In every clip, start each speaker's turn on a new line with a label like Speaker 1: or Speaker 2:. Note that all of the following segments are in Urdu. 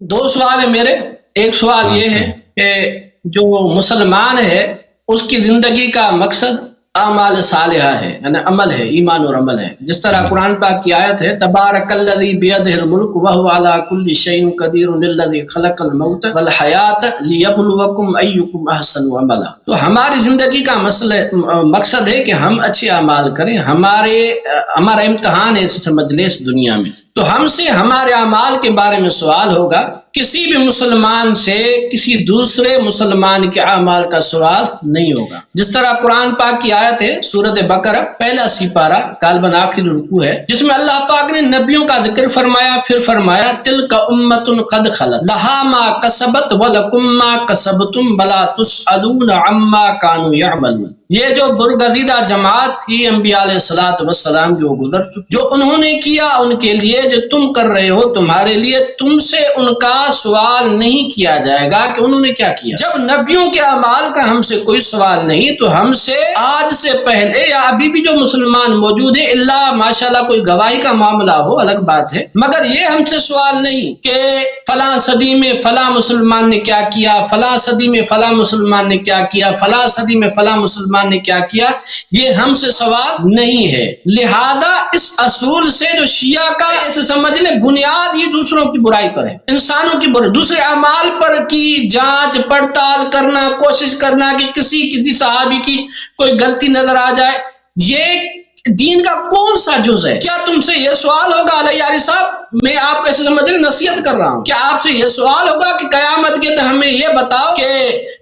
Speaker 1: دو سوال ہیں میرے. ایک سوال یہ ہے کہ جو مسلمان ہے اس کی زندگی کا مقصد اعمال صالحہ ہے، یعنی عمل ہے، ایمان اور عمل ہے. جس طرح قرآن پاک کی آیت ہے تبارک الذی بیدہ الملک وہو علی کل شیء قدیر الذی خلق الموت والحیات لیبلوکم ایکم احسن عملا. تو ہماری زندگی کا مقصد ہے کہ ہم اچھے اعمال کریں. ہمارا امتحان ہے اس مجلس اس دنیا میں. تو ہم سے ہمارے اعمال کے بارے میں سوال ہوگا. کسی بھی مسلمان سے کسی دوسرے مسلمان کے اعمال کا سوال نہیں ہوگا. جس طرح قرآن پاک کی آیت ہے سورۃ بقرہ پہلا سپارہ غالباً آخری رکوع ہے، جس میں اللہ پاک نے نبیوں کا ذکر فرمایا، پھر فرمایا تلک امۃ قد خلت لہا ما کسبت ولکم ما کسبتم ولا تسألون عما کانوا یعملون. یہ جو برگزیدہ جماعت تھی انبیاء علیہ الصلوۃ والسلام جو گزر چکی، جو انہوں نے کیا ان کے لیے، جو تم کر رہے ہو تمہارے لیے، تم سے ان کا سوال نہیں کیا جائے گا کہ انہوں نے کیا کیا. جب نبیوں کے اعمال کا ہم سے کوئی سوال نہیں تو ہم سے آج سے پہلے یا ابھی بھی جو مسلمان موجود ہیں، اللہ ماشاءاللہ کوئی گواہی کا معاملہ ہو الگ بات ہے، مگر یہ ہم سے سوال نہیں کہ فلاں صدی میں فلاں مسلمان نے کیا کیا، فلاں صدی میں فلاں مسلمان نے کیا کیا، فلاں صدی میں فلاں مسلمان نے کیا کیا. یہ ہم سے سوال نہیں ہے. لہذا اس اصول سے جو شیعہ کا ایسے سمجھ لیں بنیاد ہی دوسروں کی برائی پر ہے، انسانوں کی برائی، دوسرے اعمال پر کی جانچ پڑتال کرنا، کوشش کرنا کہ کسی صحابی کی کوئی غلطی نظر آ جائے. یہ دین کا کون سا جز ہے؟ کیا تم سے یہ سوال ہوگا علی یاری صاحب، میں آپ کو ایسے سمجھ لیں نصیحت کر رہا ہوں، کیا آپ سے یہ سوال ہوگا کہ قیامت کے دن ہمیں یہ بتاؤ کہ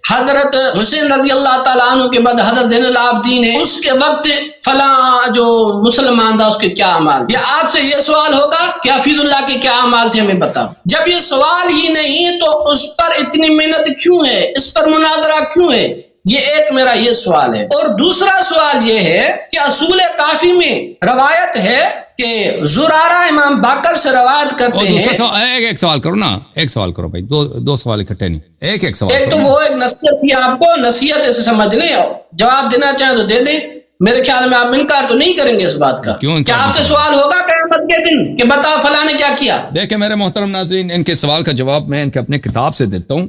Speaker 1: حضرت حسین رضی اللہ تعالیٰ عنہ کے بعد حضرت زین العابدین ہے، اس کے وقت فلاں جو مسلمان تھا اس کے کیا اعمال؟ یا آپ سے یہ سوال ہوگا کہ حفیظ اللہ کے کیا اعمال تھے ہمیں بتاؤ؟ جب یہ سوال ہی نہیں تو اس پر اتنی محنت کیوں ہے، اس پر مناظرہ کیوں ہے؟ یہ ایک میرا یہ سوال ہے. اور دوسرا سوال یہ ہے کہ اصول کافی میں روایت ہے کہ زرارہ امام باقر سے روایت کرتے ہیں.
Speaker 2: ایک سوال کرو نا، ایک سوال کرو بھائی، دو سوال اکٹھے نہیں، ایک سوال.
Speaker 1: ایک تو وہ ایک نصیحت تھی آپ کو، نصیحت ایسے سمجھ لیں، جواب دینا چاہیں تو دے دیں. میرے خیال میں آپ انکار تو نہیں کریں گے اس بات کا. کیا آپ سے سوال ہوگا قیامت کے دن کہ بتا فلاں نے کیا کیا؟
Speaker 2: دیکھیں میرے محترم ناظرین، ان کے سوال کا جواب میں ان کے اپنے کتاب سے دیتا ہوں.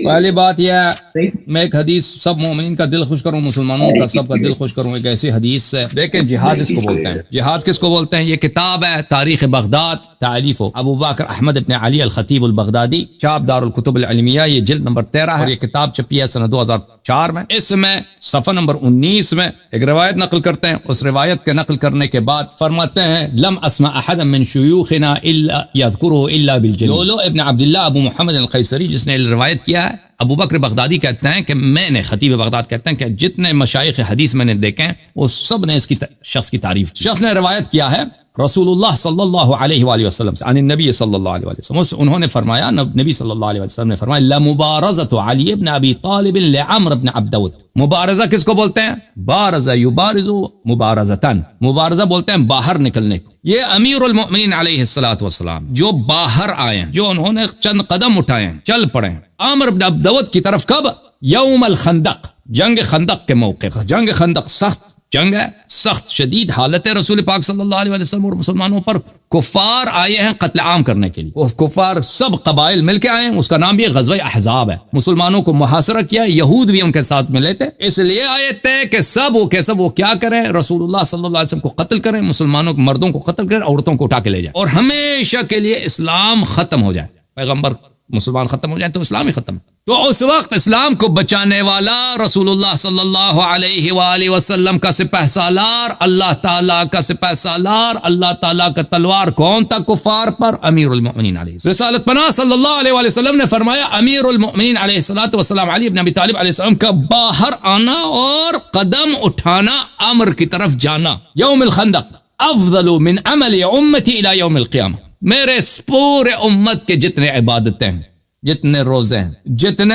Speaker 2: پہلی بات یہ ہے، میں ایک حدیث سب مومنین کا دل خوش کروں، مسلمانوں کا سب کا دل خوش کروں، ایک ایسی حدیث سے. دیکھیں جہاد اس کو بولتے ہیں. جہاد کس کو بولتے ہیں؟ یہ کتاب ہے تاریخ بغداد، تالیف ابو بکر احمد ابن علی الخطیب البغدادی، چاپ دار الکتب العلمیہ، یہ جلد نمبر 13 ہے اور یہ کتاب چھپی ہے سنہ 2004 میں. اس میں صفحہ نمبر 19 میں ایک روایت نقل کرتے ہیں. اس روایت کے نقل کرنے کے بعد فرماتے ہیں لم اسمع احد من شیوخنا الا یذکرہ الا بالجلیل. لولو ابن عبداللہ ابو محمد القیصری جس نے روایت کیا ہے، ابو بکر بغدادی کہتے ہیں کہ میں نے، خطیب بغداد کہتے ہیں کہ جتنے مشائخ حدیث میں نے دیکھے ہیں وہ سب نے اس کی شخص کی تعریف کی. شخص نے روایت کیا ہے رسول اللہ صلی اللہ علیہ وآلہ وسلم سے، عن النبی صلی اللہ علیہ وسلم، انہوں نے فرمایا، نبی صلی اللہ علیہ وسلم نے فرمایا لمبارزۃ علی ابن ابی طالب لعمر ابن عبدود. مبارزہ کس کو بولتے ہیں؟ بارز یبارز مبارزتن، مبارزہ بولتے ہیں باہر نکلنے کو. یہ امیر المؤمنین علیہ الصلوۃ والسلام جو باہر آئے ہیں، جو انہوں نے چند قدم اٹھائے ہیں، چل پڑے ہیں عمر ابن عبدود کی طرف. کب؟ یوم الخندق، جنگ خندق کے موقع. جنگ خندق سخت جنگ ہے، سخت شدید حالت ہے رسول پاک صلی اللہ علیہ وسلم اور مسلمانوں پر. کفار آئے ہیں قتل عام کرنے کے لیے، وہ کفار سب قبائل مل کے آئے ہیں. اس کا نام بھی غزوہ احزاب ہے. مسلمانوں کو محاصرہ کیا، یہود بھی ان کے ساتھ ملے تھے. اس لیے آئے تھے کہ سب وہ کیا کریں، رسول اللہ صلی اللہ علیہ وسلم کو قتل کریں، مسلمانوں کو، مردوں کو قتل کریں، عورتوں کو اٹھا کے لے جائیں اور ہمیشہ کے لیے اسلام ختم ہو جائے. پیغمبر مسلمان ختم ہو جائے تو اسلام ہی ختم. تو اس وقت اسلام کو بچانے والا رسول اللہ صلی اللہ علیہ وآلہ وسلم کا سپہ سالار، اللہ تعالیٰ کا سپہ سالار، اللہ تعالیٰ کا تلوار کون تھا کفار پر؟ امیر المؤمنین علیہ رسالت پناہ صلی اللہ علیہ وآلہ وسلم نے فرمایا امیر المؤمنین علیہ الصلوۃ والسلام علی ابن ابی طالب علیہ السلام کا باہر آنا اور قدم اٹھانا، امر کی طرف جانا. یوم الخندق افضل من عمل امتی الی یوم القیامہ. میرے پورے امت کے جتنے عبادتیں ہیں، جتنے روزے ہیں، جتنے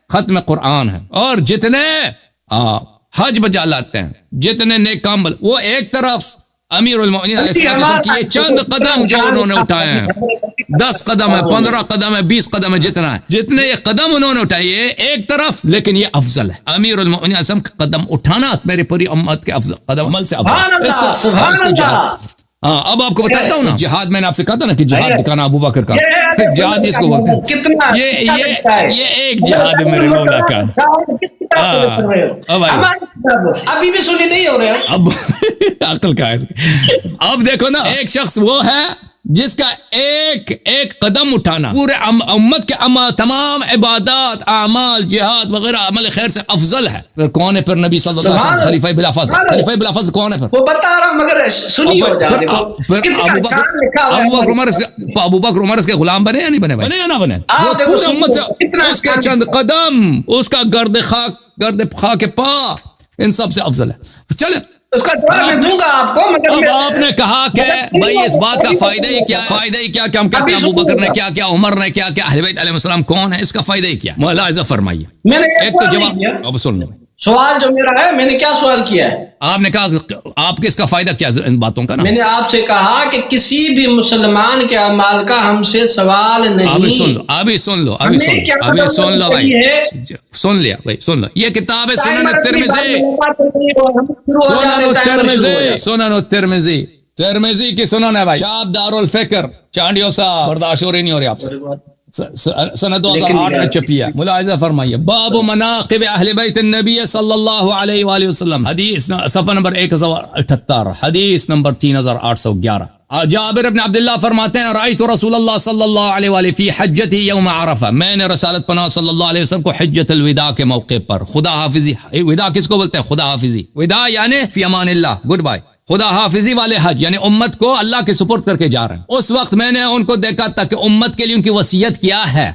Speaker 2: ختم قرآن ہیں اور جتنے حج بجا لاتے ہیں، جتنے نیک کام، وہ ایک طرف امیر المؤمنین علیہ السلام کی یہ چند قدم جو انہوں نے اٹھائے ہیں، 10 قدم ہے، 15 قدم ہے، 20 قدم ہے، جتنا ہے، جتنے یہ قدم انہوں نے اٹھائے ایک طرف، لیکن یہ افضل ہے. امیر المؤمنین علیہ السلام کا قدم اٹھانا میری پوری امت کے افضل قدم عمل سے افضل. اب آپ کو بتاتا ہوں نا جہاد، میں نے آپ سے کہا تھا نا کہ جہاد دکھانا ابو بکر کا. جہاد اس کو بولتے ہیں.
Speaker 1: کتنا
Speaker 2: یہ ایک جہاد ہے میرے مولا کا.
Speaker 1: ابھی بھی سنی نہیں ہو رہے.
Speaker 2: اب عقل کا ہے. اب دیکھو نا، ایک شخص وہ ہے جس کا ایک قدم اٹھانا پورے امت کے تمام عبادات، اعمال، جہاد وغیرہ عمل خیر سے افضل ہے. پھر کون ہے؟ پھر نبی صلی اللہ علیہ وسلم، خلیفہ بلا فاصل. خلیفہ بلا فاصل کون ہے؟ پھر
Speaker 1: وہ بتا رہا ہوں مگر سنی ہو جائے.
Speaker 2: ابو بکر عمر اس کے غلام بنے یا نہیں بنے؟ بنے یا نہ بنے؟ وہ پوری امت سے اس کے چند قدم، اس کا گرد خاک پا ان سب سے افضل ہے. چلے
Speaker 1: اس کا جواب میں دوں گا آپ کو.
Speaker 2: اب آپ نے کہا کہ بھائی اس بات کا فائدہ ہی کیا کہ ہم کہتے ہیں ابو بکر نے کیا کیا، عمر نے کیا کیا، اہل بیت علیہ السلام کون ہے، اس کا فائدہ ہی کیا؟ ملاحظہ فرمائیے. ایک تو جواب اب سن لو.
Speaker 1: سوال جو میرا ہے، میں نے کیا سوال کیا ہے؟
Speaker 2: آپ نے کہا آپ کے اس کا فائدہ کیا ان باتوں کا نا؟
Speaker 1: میں نے آپ سے کہا کہ کسی بھی مسلمان کے اعمال کا ہم سے سوال نہیں.
Speaker 2: ابھی سن لو بھائی، سن لیا بھائی، سن لو. یہ کتاب ہے سنن الترمذی کی سنن ہے بھائی، شاب دار الفکر چانڈیو صاحب. برداشت ہو رہی نہیں ہو رہی آپ سے؟ سنہ 2008 میں چھپی ہے. ملاحظہ فرمائیے. باب مناقب اہل بیت النبی صلی اللہ علیہ وآلہ وسلم، حدیث صفحہ نمبر 1078، حدیث نمبر 3811. جابر بن عبداللہ فرماتے ہیں رأیت رسول اللہ صلی اللہ علیہ وآلہ فی حجتہ یوم عرفہ، میں نے رسالت پناہ صلی اللہ علیہ وسلم کو حجت الوداع کے موقع پر، خدا حافظی. وداع کس کو بولتے ہیں؟ خدا حافظی. وداع یعنی فی امان اللہ، گڈ بائے، خدا حافظی والے حج، یعنی امت کو اللہ کے سپرد کر کے جا رہے ہیں. اس وقت میں نے ان کو دیکھا تھا کہ امت کے لیے ان کی وصیت کیا ہے.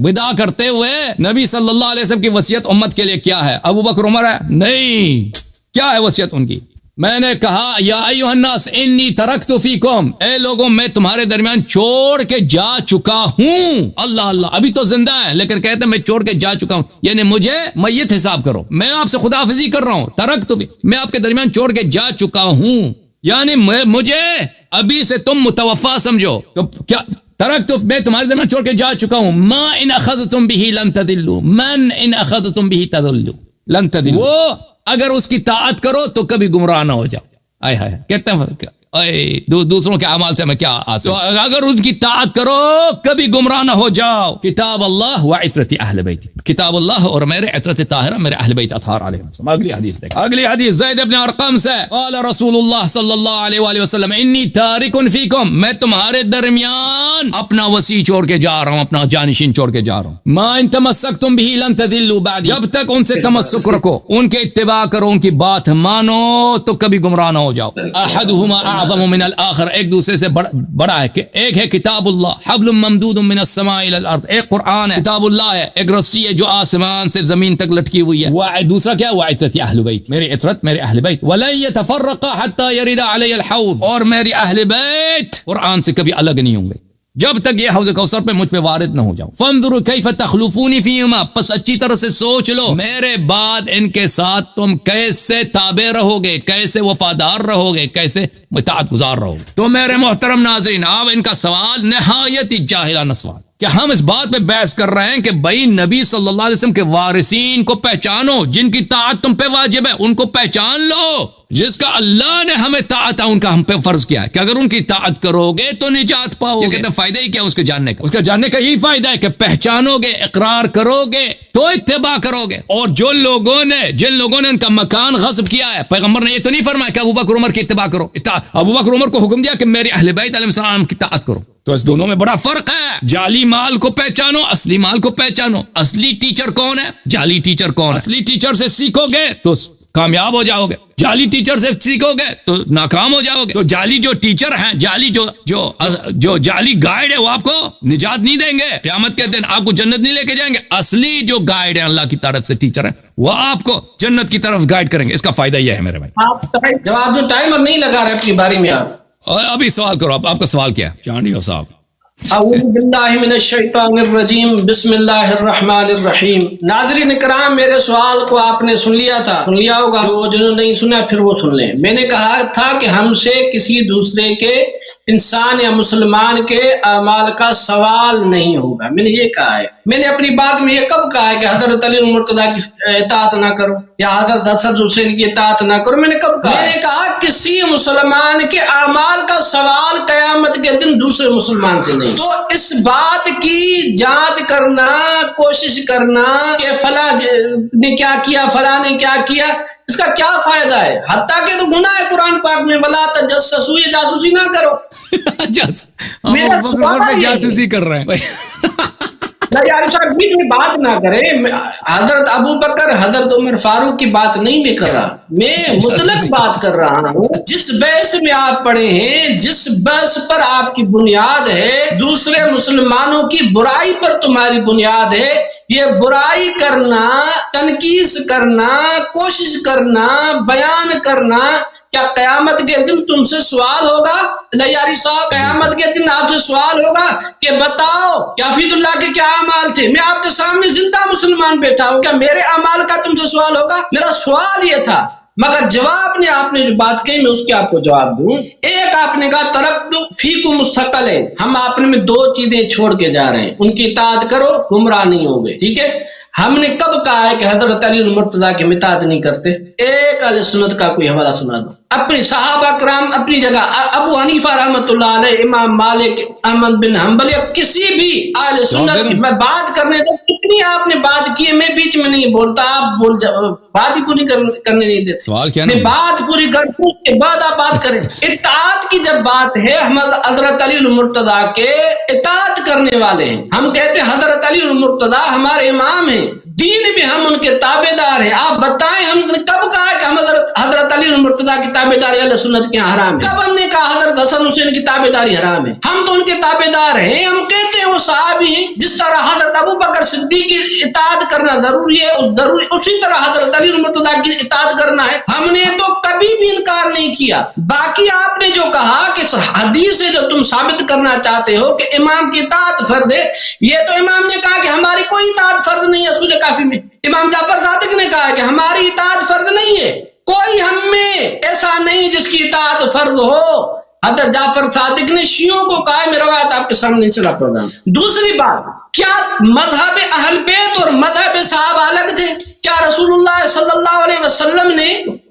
Speaker 2: وداع کرتے ہوئے نبی صلی اللہ علیہ وسلم کی وصیت امت کے لیے کیا ہے؟ ابو بکر عمر ہے؟ نہیں. کیا ہے وصیت ان کی؟ میں نے کہا یا ایھا الناس انی ترکت فیکم، اے لوگوں میں تمہارے درمیان چھوڑ کے جا چکا ہوں. اللہ اللہ، ابھی تو زندہ ہیں لیکن کہتے ہیں میں چھوڑ کے جا چکا ہوں، یعنی مجھے میت حساب کرو. میں آپ سے خدا حافظی کر رہا ہوں. ترکت، میں آپ کے درمیان چھوڑ کے جا چکا ہوں، یعنی مجھے ابھی سے تم متوفا سمجھو. تو کیا ترکت، میں تمہارے درمیان چھوڑ کے جا چکا ہوں. ما ان اخذتم به لن تضلوا، من ان اخذتم به تضلوا لن تضلوا. وہ اگر اس کی طاعت کرو تو کبھی گمراہ نہ ہو جاؤ. کہتے ہیں دوسروں کے اعمال سے میں کیا حاصل، اگر ان کی طاعت کرو کبھی گمراہ نہ ہو جاؤ. کتاب اللہ و عترت اہل بیت، کتاب اللہ اور میرے عترت طاہرہ، میرے اہل بیت اطہار علیہ السلام. اگلی حدیث دیکھ، اگلی حدیث زید بن ارقم سے، قال رسول اللہ صلی اللہ علیہ وآلہ وسلم انی تارک فیکم، میں تمہارے درمیان اپنا وصی چھوڑ کے جا رہا ہوں، اپنا جانشین چھوڑ کے جا رہا ہوں. ما ان تمسکتم به لن تضلوا بعد، جب تک ان سے تمسک رکھو، ان کے اتباع کرو، ان کی بات مانو تو کبھی گمراہ نہ ہو جاؤ. احدہما اعظم من الاخر، ایک دوسرے سے بڑا ہے کہ ایک ہے کتاب اللہ حبل ممدود من السماء الى الارض، ایک قرآن ہے، کتاب اللہ ہے، ایک رسی ہے جو آسمان سے زمین تک لٹکی ہوئی ہے. دوسرا کیا؟ وعترت اہل بیت، میری عترت میرے اہل بیت. ولن يتفرق حتى يرد علي الحوض، اور میری اہل بیت قرآن سے کبھی الگ نہیں ہوں گے جب تک یہ حوض کوثر پہ مجھ پہ وارد نہ ہو جاؤ. فانظروا کیف تخلفونی فیہما، پس اچھی طرح سے سوچ لو میرے بعد ان کے ساتھ تم کیسے تابع رہو گے، کیسے وفادار رہو گے، کیسے اطاعت گزار رہو گے. تو میرے محترم ناظرین، اب ان کا سوال نہایت ہی جاہلانہ سوال، کہ ہم اس بات پہ بحث کر رہے ہیں کہ بھائی نبی صلی اللہ علیہ وسلم کے وارثین کو پہچانو، جن کی طاعت تم پہ واجب ہے ان کو پہچان لو. جس کا اللہ نے ہمیں طاعت ہے ان کا ہم پہ فرض کیا ہے کہ اگر ان کی طاعت کرو گے تو نجات پاؤ گے. کہتے ہیں فائدہ ہی کیا اس کے جاننے کا؟ اس کا جاننے کا یہی فائدہ ہے کہ پہچانو گے، اقرار کرو گے تو اتباع کرو گے. اور جن لوگوں نے ان کا مکان غصب کیا ہے، پیغمبر نے یہ تو نہیں فرمایا کہ ابو بکر عمر کی اتباع کرو. ابو بکر عمر کو حکم دیا کہ میرے اہل بیت علیہ السلام کی طاعت کرو. تو اس دونوں میں بڑا فرق ہے. جعلی مال کو پہچانو، اصلی مال کو پہچانو. اصلی ٹیچر کون ہے، جعلی ٹیچر کون ہے. اصلی ٹیچر سے سیکھو گے تو کامیاب ہو جاؤ گے، جعلی ٹیچر سے سیکھو گے تو ناکام ہو جاؤ گے. تو جعلی جو ٹیچر ہیں، جعلی جو جعلی گائیڈ ہے وہ آپ کو نجات نہیں دیں گے. قیامت کے دن آپ کو جنت نہیں لے کے جائیں گے. اصلی جو گائیڈ ہے اللہ کی طرف سے ٹیچر ہے وہ آپ کو جنت کی طرف گائیڈ کریں گے. اس کا فائدہ یہ ہے میرے بھائی.
Speaker 1: آپ جواب میں ٹائمر نہیں لگا رہے اپنی باری میں. آپ
Speaker 2: ابھی سوال کرو. آپ کا سوال کیا ہے چانڈیو صاحب؟
Speaker 1: اعوذ باللہ من الشیطان الرجیم، بسم اللہ الرحمن الرحیم. ناظرین کرام، میرے سوال کو آپ نے سن لیا ہوگا، وہ جنہوں نے نہیں سنا پھر وہ سن لیں. میں نے کہا تھا کہ ہم سے کسی دوسرے کے انسان یا مسلمان کے اعمال کا سوال نہیں ہوگا. میں نے یہ کہا ہے. میں نے اپنی بات میں یہ کب کہا ہے کہ حضرت علی المرتضیٰ کی اطاعت نہ کرو یا حضرت حسن حسین کی اطاعت نہ کرو؟ میں نے کب کہا؟ میں نے کہا کسی مسلمان کے اعمال کا سوال قیامت کے دن دوسرے مسلمان سے نہیں. تو اس بات کی جانچ کرنا، کوشش کرنا کہ فلاں نے کیا کیا، فلاں نے کیا کیا، اس کا کیا فائدہ ہے؟ حتیٰ کہ تو گناہ ہے قرآن پاک میں، وَلَا تَجَسَّسُوا، یہ جاسوسی نہ کرو.
Speaker 2: جاسوسی کر رہے ہیں
Speaker 1: یار صاحب بیچ میں بات نہ کرے. حضرت ابو بکر، حضرت عمر فاروق کی بات نہیں میں کر رہا، میں مطلق بات کر رہا ہوں. جس بحث میں آپ پڑھے ہیں، جس بحث پر آپ کی بنیاد ہے، دوسرے مسلمانوں کی برائی پر تمہاری بنیاد ہے. یہ برائی کرنا، تنقید کرنا، کوشش کرنا، بیان کرنا، کیا قیامت کے دن تم سے سوال ہوگا؟ لیاری صاحب، قیامت کے دن آپ سے سوال ہوگا کہ بتاؤ کہ حفیظ اللہ کے کیا اعمال تھے؟ میں آپ کے سامنے زندہ مسلمان بیٹھا ہوں، کیا میرے اعمال کا تم سے سوال ہوگا؟ میرا سوال یہ تھا، مگر جواب نے آپ نے جو بات کہی میں اس کے آپ کو جواب دوں. ایک آپ نے کہا ترکت فیکم مستقلین، ہم آپ نے میں دو چیزیں چھوڑ کے جا رہے ہیں، ان کی اطاعت کرو گمراہ نہیں ہوگے. ٹھیک ہے، ہم نے کب کہا ہے کہ حضرت علی المرتضیٰ کی اطاعت نہیں کرتے؟ ایک اہل سنت کا کوئی حوالہ سنا دو. اپنی صحابہ کرام اپنی جگہ، ابو حنیفہ رحمۃ اللہ علیہ، امام مالک، احمد بن حنبل، یا کسی بھی اہل سنت کی میں بات کرنے دو. کتنی آپ نے بات کی ہے، میں بیچ میں نہیں بولتا، آپ بول بات ہی پوری کرنے نہیں دیتے.
Speaker 2: سوال کیا؟
Speaker 1: میں بات پوری کروں اس کے بعد آپ بات کریں. اطاعت کی جب بات ہے، ہم حضرت علی المرتضیٰ کے اطاعت کرنے والے ہیں. ہم کہتے ہیں حضرت علی المرتضیٰ ہمارے امام ہیں، دین میں ہم ان کے تابع دار ہیں. آپ بتائیں ہم نے کب کہا کہ ہم حضرت علی المرتضیٰ کی تابع داری اہل سنت کے حرام ہے؟ کب ہم نے کہا حضرت حسن حسین کی تابع داری حرام ہے؟ ہم تو ان کے تابع دار ہیں. ہم کہتے ہیں وہ صحابی ہیں. جس طرح حضرت ابو بکر صدیق کی اطاعت کرنا ضروری ہے، اسی طرح حضرت علی المرتضیٰ کی اطاعت کرنا ہے. ہم نے تو کبھی بھی انکار نہیں کیا. باقی آپ نے جو کہا کہ حدیث سے جو تم ثابت کرنا چاہتے ہو کہ امام کی اطاعت فرض ہے، یہ تو امام نے کہا کہ ہماری کوئی اطاعت فرض نہیں ہے. اصول کافی میں امام جعفر صادق نے کہا کہ ہماری اطاعت فرض نہیں ہے، کوئی ہم میں ایسا نہیں جس کی اطاعت فرض ہو. حضرت جعفر صادق نے شیعوں کو کہا ہے، میرا بات آپ کے سامنے چلا پڑا. دوسری بات، کیا مذہب اہل بیت اور مذہب صحابہ الگ تھے؟ کیا رسول اللہ صلی اللہ علیہ وسلم نے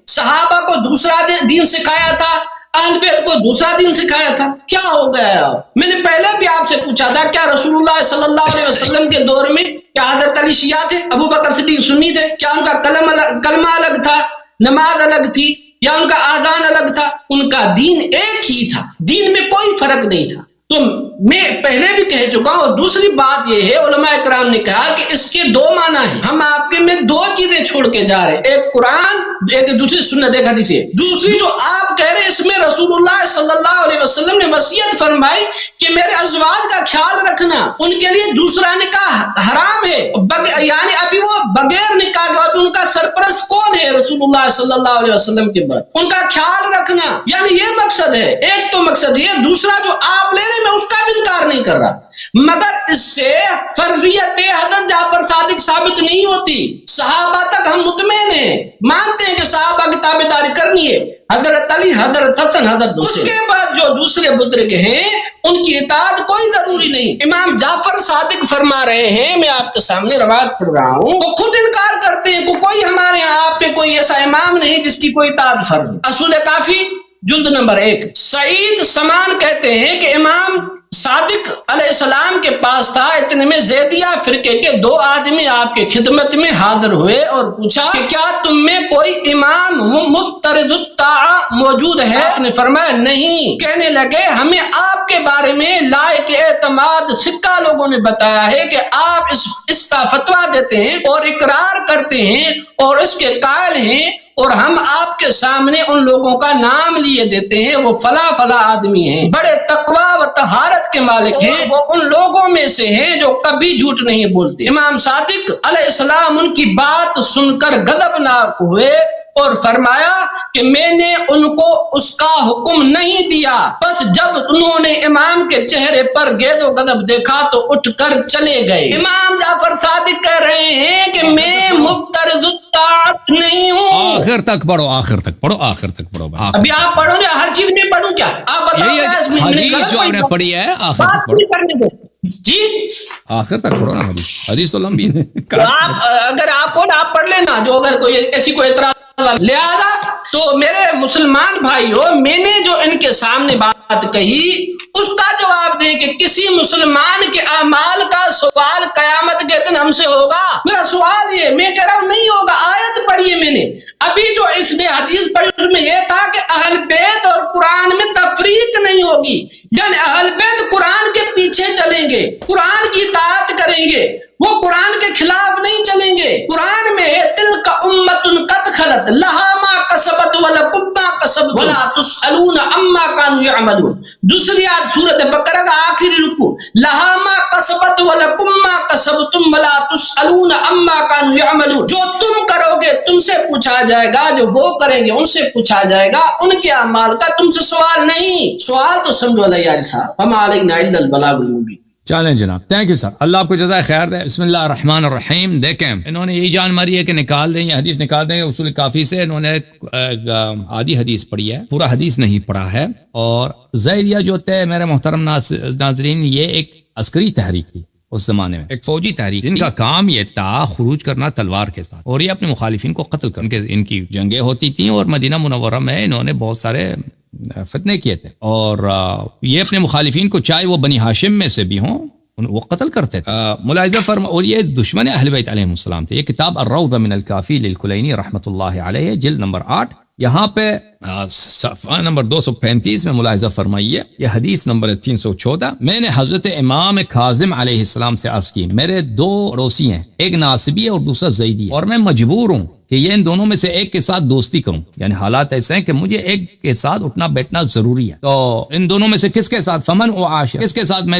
Speaker 1: صحابہ کو دوسرا دین سکھایا تھا، اہل بیت کو دوسرا دین سکھایا تھا؟ کیا ہو گیا؟ میں نے پہلے بھی آپ سے پوچھا تھا، کیا رسول اللہ صلی اللہ علیہ وسلم کے دور میں کیا حضرت علی شیعہ تھے، ابو بکر صدیق سنی تھے؟ کیا ان کا کلمہ الگ تھا، نماز الگ تھی، یا ان کا آذان الگ تھا؟ ان کا دین ایک ہی تھا، دین میں کوئی فرق نہیں تھا. تو میں پہلے بھی کہہ چکا ہوں. اور دوسری بات یہ ہے، علماء کرام نے کہا کہ اس کے دو معنی ہیں. ہم آپ کے میں دو چیزیں چھوڑ کے جا رہے ہیں، ایک قرآن، ایک دوسری سنت، ایک حدیث ہے. دوسری جو آپ کہہ رہے ہیں، اس میں رسول اللہ صلی اللہ علیہ وسلم نے وصیت فرمائی کہ میرے ازواج کا خیال رکھنا، ان کے لیے دوسرا نکاح حرام ہے. یعنی ابھی وہ بغیر نکاح کے، ابھی ان کا سرپرست کون ہے؟ رسول اللہ صلی اللہ علیہ وسلم کے بعد ان کا خیال رکھنا. یعنی یہ مقصد ہے. ایک تو مقصد یہ، دوسرا جو آپ لے رہے میں اس کا بھی انکار نہیں کر رہا، مگر اس سے فرضیت حضرت جعفر صادق ثابت نہیں ہوتی. صحابہ تک ہم مطمئن ہیں، مانتے ہیں کہ صحابہ کی تابعداری کرنی ہے، حضرت علی، حضرت حسن، حضرت حسین. اس کے بعد جو دوسرے بزرگ ہیں ان کی اطاعت کوئی ضروری نہیں. امام جعفر صادق فرما رہے ہیں، میں آپ کے سامنے روایت پڑھ رہا ہوں، وہ خود انکار کرتے ہیں کہ کوئی ہمارے یہاں آپ پہ کوئی ایسا امام نہیں جس کی کوئی اطاعت فرض ہو. اصول کافی جلد نمبر 1. سعید سمان کہتے ہیں کہ امام صادق علیہ السلام کے پاس تھا، اتنے میں زیدیہ فرقے کے 2 آدمی آپ کے خدمت میں حاضر ہوئے اور پوچھا کہ کیا تم میں کوئی امام مفترض الطاعہ موجود ہے؟ آپ نے فرمایا نہیں. کہنے لگے ہمیں آپ کے بارے میں لائق اعتماد سکہ لوگوں نے بتایا ہے کہ آپ اس کا فتویٰ دیتے ہیں اور اقرار کرتے ہیں اور اس کے قائل ہیں، اور ہم آپ کے سامنے ان لوگوں کا نام لیے دیتے ہیں، وہ فلاں فلاں آدمی ہیں، بڑے تقویٰ و طہارت کے مالک ہیں، وہ ان لوگوں میں سے ہیں جو کبھی جھوٹ نہیں بولتے. امام صادق علیہ السلام ان کی بات سن کر غضبناک ہوئے اور فرمایا کہ میں نے ان کو اس کا حکم نہیں دیا، بس جب انہوں نے امام کے چہرے پر گید و غضب دیکھا تو اٹھ کر چلے گئے۔ امام جعفر صادق کہہ رہے ہیں کہ میں مفترض الطاعت نہیں ہوں۔
Speaker 2: آخر تک پڑھو، آخر تک پڑھو، آخر تک پڑھو۔
Speaker 1: ابھی آپ پڑھو یا ہر چیز میں پڑھوں کیا؟ آپ بتاؤ
Speaker 2: حدیث جو آپ نے پڑھی ہے آخر تک پڑھو
Speaker 1: جی،
Speaker 2: آخر تک پڑھو نا حدیث، حدیث تو لمبی ہے۔
Speaker 1: آپ اگر آپ کو آپ پڑھ لینا جو اگر کوئی ایسی کوئی اعتراض، لہذا تو میرے مسلمان بھائی ہو، میں نے جو ان کے سامنے بات کہی اس کا جواب دیں کہ کسی مسلمان کے اعمال کا سوال قیامت کے دن ہم سے ہوگا۔ میرا سوال یہ، میں کہہ رہا ہوں نہیں ہوگا، آیت پڑھی ہے میں نے ابھی جو اس نے حدیث پڑھی اس میں یہ تھا کہ اہل بیت اور قرآن میں تفریق نہیں ہوگی، یعنی اہل بیت قرآن کے پیچھے چلیں گے، قرآن کی اطاعت کریں گے، وہ قرآن کے خلاف نہیں چلیں گے۔ قرآن میں ہے تلک امۃ قد خلت لہا ما کسبت ولکم ما کسبتم ولا تسألون عما كانوا يعملون۔ دوسری آیت سورۃ بقرہ کا آخری رکوع، لہا ما کسبت ولکم ما کسبتم ولا تسألون عما كانوا يعملون۔ جو تم کرو گے تم سے پوچھا جائے گا، جو وہ کریں گے ان سے پوچھا جائے گا، ان کے اعمال کا تم سے سوال نہیں۔ سوال تو سمجھو اللہ یار صاحب، وما علینا الا البلاغ المبین۔
Speaker 2: چلیں جناب، تھینک یو سر، اللہ آپ کو جزائے خیر دے۔ بسم اللہ الرحمن الرحیم۔ دیکھیں انہوں نے یہی جان ماری ہے کہ نکال دیں، یہ حدیث نکال دیں اصول کافی سے۔ انہوں نے آدھی حدیث پڑھی ہے، پورا حدیث نہیں پڑھا ہے۔ اور زیدیہ جو تھے میرے محترم ناظرین، یہ ایک عسکری تحریک تھی اس زمانے میں، ایک فوجی تحریک جن کا کام یہ تھا خروج کرنا تلوار کے ساتھ، اور یہ اپنے مخالفین کو قتل کرنے، ان کی جنگیں ہوتی تھیں اور مدینہ منورہ میں انہوں نے بہت سارے فتنے کیے تھے، اور یہ اپنے مخالفین کو چاہے وہ بنی ہاشم میں سے بھی ہوں وہ قتل کرتے تھے۔ ملاحظہ فرما، اور یہ دشمن اہل بیت علیہ السلام تھے۔ یہ کتاب الروضہ من الکافی للکلینی رحمۃ اللہ علیہ، جلد نمبر 8، یہاں پہ صفحہ نمبر 235 میں ملاحظہ فرمائیے، یہ حدیث نمبر 314۔ میں نے حضرت امام کاظم علیہ السلام سے عرض کی، میرے دو پڑوسی ہیں، ایک ناصبی ہے اور دوسرا زیدی ہے، اور میں مجبور ہوں کہ یہ ان دونوں میں سے ایک کے ساتھ دوستی کروں، یعنی حالات ایسے ہیں کہ مجھے ایک کے ساتھ اٹھنا بیٹھنا ضروری ہے، تو ان دونوں میں سے کس کے ساتھ، فمن و عاشر، کس کے ساتھ میں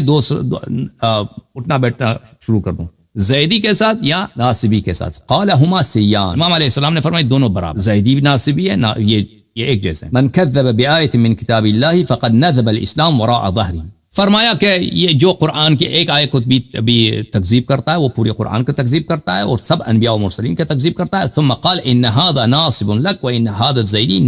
Speaker 2: اٹھنا بیٹھنا شروع کر دوں، زیدی کے ساتھ یا ناصبی کے ساتھ؟ قال ہما سیان، امام علیہ السلام نے فرمایا دونوں برابر، زیدی بھی ناصبی ہے، یہ ایک جیسے۔ من کذب بآیۃ من کتاب اللہ فقد نذب الاسلام وراء ظہرہ، فرمایا کہ یہ جو قرآن کی ایک آیت کو بھی تکذیب کرتا ہے وہ پورے قرآن کو تکذیب کرتا ہے اور سب انبیاء و مرسلین کا تکذیب کرتا ہے۔ ثم قال ان هذا ناصب لك وان هذا الزیدی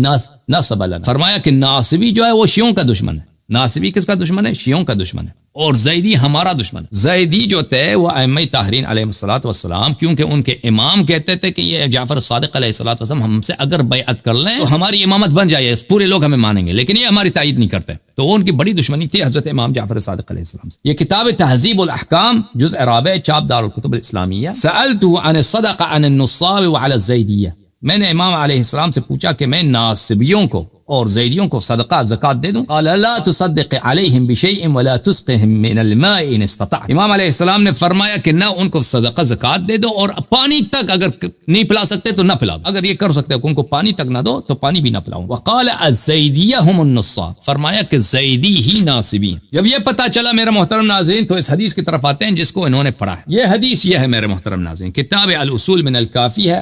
Speaker 2: نصب لنا، فرمایا کہ ناصبی جو ہے وہ شیعوں کا دشمن ہے۔ ناصبی کس کا دشمن ہے؟ شیعوں کا دشمن ہے، اور زیدی ہمارا دشمن ہے۔ زیدی جو تھے وہ ائمہ طاہرین علیہ الصلوۃ والسلام، کیونکہ ان کے امام کہتے تھے کہ یہ جعفر صادق علیہ الصلوۃ والسلام ہم سے اگر بیعت کر لیں تو ہماری امامت بن جائے، پورے لوگ ہمیں مانیں گے، لیکن یہ ہماری تائید نہیں کرتے، تو وہ ان کی بڑی دشمنی تھی حضرت امام جعفر صادق علیہ السلام سے۔ یہ کتاب تہذیب الاحکام جزء رابع، چاپ دار الکتب الاسلامیہ۔ سألته عن الصدقہ عن النصاب وعلى الزیدیہ، میں نے امام علیہ السلام سے پوچھا کہ میں ناصبیوں کو اور زیدیوں کو صدقہ زکات دے دوں؟ قال لا تصدق علیہم بشیء ولا تسقهم من الماء ان استطعت، امام علیہ السلام نے فرمایا کہ نہ ان کو صدقہ زکات دے دو اور پانی تک اگر نہیں پلا سکتے تو نہ پلاؤ، اگر یہ کر سکتے ہو ان کو پانی تک نہ دو تو پانی بھی نہ پلاؤ۔ وقال الزیدیہ هم النصاب، فرمایا کہ زیدی ہی ناصبی ہیں۔ جب یہ پتہ چلا میرے محترم ناظرین تو اس حدیث کی طرف آتے ہیں جس کو انہوں نے پڑھا ہے۔ یہ حدیث یہ ہے میرے محترم ناظرین، کتاب الاصول من الکافی ہے